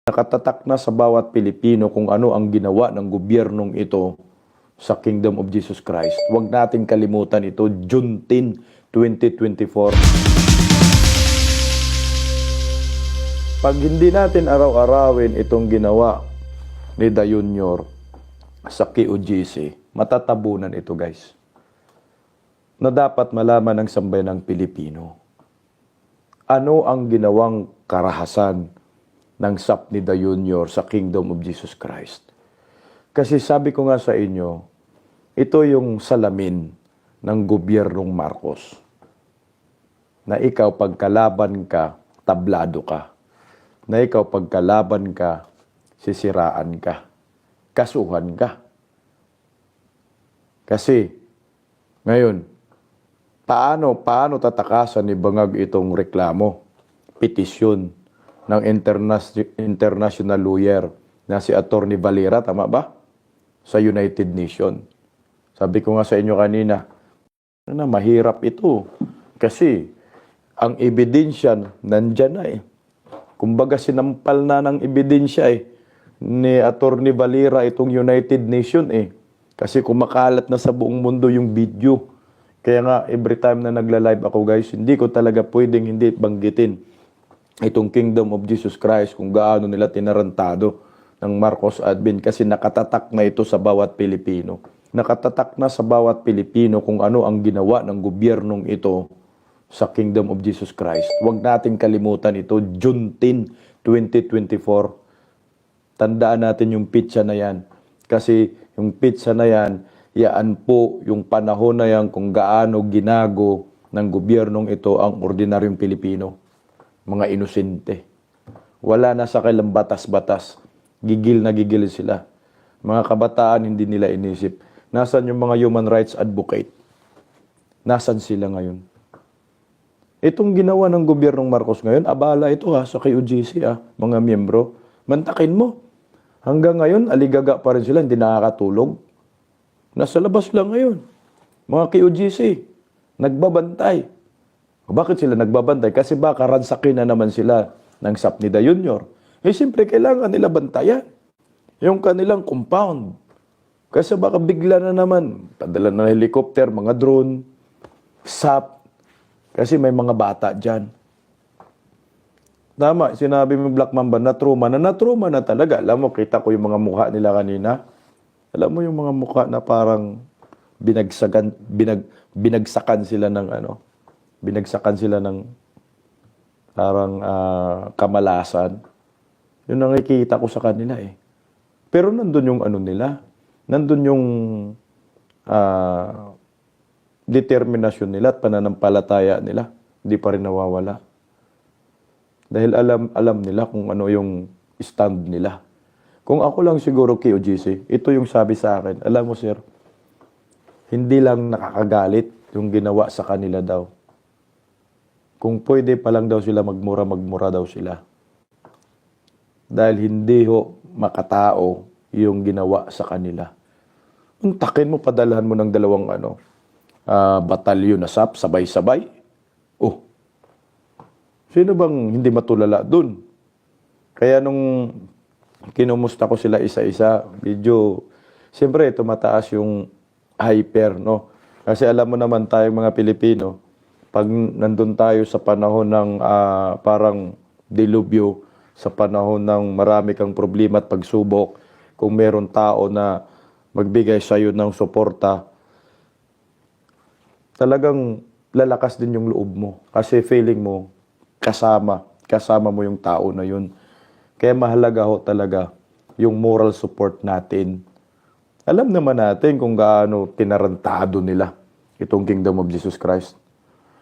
Nakatatak na sa bawat Pilipino kung ano ang ginawa ng gobyernong ito sa Kingdom of Jesus Christ. Huwag nating kalimutan ito, June 10, 2024. Pag hindi natin araw-arawin itong ginawa ni Da Junior sa KOGC, matatabunan ito, guys. Na dapat malaman ng sambayanang Pilipino. Ano ang ginawang karahasan ng SAP ni Da Junior sa Kingdom of Jesus Christ? Kasi sabi ko nga sa inyo, ito yung salamin ng gobyernong Marcos. Na ikaw pagkalaban ka, tablado ka. Na ikaw pagkalaban ka, sisiraan ka. Kasuhan ka. Kasi, ngayon, paano tatakasan ni Bangag itong reklamo? Petisyon ng international lawyer na si Attorney Valera, tama ba? Sa United Nations. Sabi ko nga sa inyo kanina, na mahirap ito. Kasi, ang ebidensya nandyan na eh. Kumbaga sinampal na ng ebidensya eh, ni Attorney Valera itong United Nations eh. Kasi kumakalat na sa buong mundo yung video. Kaya nga, every time na nagla-live ako guys, hindi ko talaga pwedeng hindi banggitin itong Kingdom of Jesus Christ, kung gaano nila tinarantado ng Marcos admin, kasi nakatatak na ito sa bawat Pilipino. Nakatatak na sa bawat Pilipino kung ano ang ginawa ng gobyernong ito sa Kingdom of Jesus Christ. Huwag nating kalimutan ito, June 10, 2024. Tandaan natin yung pitsa na yan. Kasi yung pitsa na yan, yaan po yung panahon na yan kung gaano ginago ng gobyernong ito ang ordinaryong Pilipino. Mga inosente. Wala na sa kailang batas-batas. Gigil na gigil sila. Mga kabataan hindi nila inisip. Nasaan yung mga human rights advocate? Nasaan sila ngayon? Itong ginawa ng gobyernong Marcos ngayon, abala ito sa KOGC mga miyembro. Mantakin mo. Hanggang ngayon, aligaga pa rin sila, hindi nakakatulog. Nasa labas lang ngayon. Mga KOGC, nagbabantay. Bakit sila nagbabantay? Kasi baka ransakin na naman sila ng SAP ni Da Junior. Eh, siyempre, kailangan nila bantayan yung kanilang compound. Kasi baka bigla na naman, padala ng helicopter, mga drone, SAP. Kasi may mga bata dyan. Tama, sinabi mo Black Mamba, na-trauma na talaga. Alam mo, kita ko yung mga mukha nila kanina. Alam mo yung mga mukha na parang binagsakan sila ng binagsakan sila ng parang kamalasan. Yun ang nakikita ko sa kanila eh. Pero nandun yung nila. Nandun yung determinasyon nila at pananampalataya nila. Hindi pa rin nawawala. Dahil alam nila kung ano yung stand nila. Kung ako lang siguro KOGC, ito yung sabi sa akin, alam mo sir, hindi lang nakakagalit yung ginawa sa kanila daw. Kung pwede pa lang daw sila magmura daw sila. Dahil hindi makatao yung ginawa sa kanila. Untakin mo, padalhan mo ng dalawang batalyon na SAP, sabay-sabay. Oh, sino bang hindi matulala dun? Kaya nung kinumusta ko sila isa-isa, siyempre tumataas yung hyper, no? Kasi alam mo naman tayong mga Pilipino, pag nandun tayo sa panahon ng parang dilubyo, sa panahon ng marami kang problema at pagsubok, kung meron tao na magbigay sa iyo ng suporta, talagang lalakas din yung loob mo. Kasi feeling mo, kasama mo yung tao na yun. Kaya mahalaga talaga yung moral support natin. Alam naman natin kung gaano tinarantado nila itong Kingdom of Jesus Christ.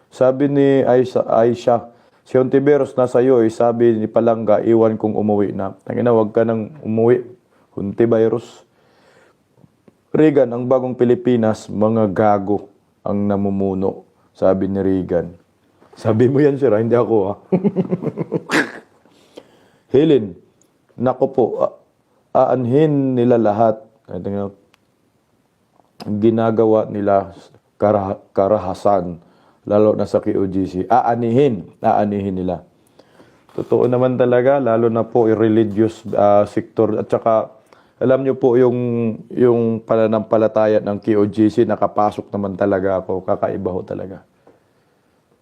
Sabi ni Aisha, si Hontiveros nasa iyo, sabi ni Palangga, iwan kong umuwi na. Tangina, wag ka nang umuwi, Hontiveros. Regan, ang bagong Pilipinas, mga gago ang namumuno, sabi ni Regan. Sabi mo yan, sir, hindi ako Helen, nako po, aanhin nila lahat. Ginagawa nila karahasan, lalo na sa KOGC. Aanihin nila. Totoo naman talaga, lalo na po yung religious sector. At saka, alam niyo po yung pananampalataya ng KOJC, nakapasok naman talaga ako. Kakaiba ho talaga.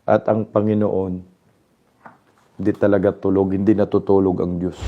At ang Panginoon, hindi talaga tulog, hindi natutulog ang Diyos.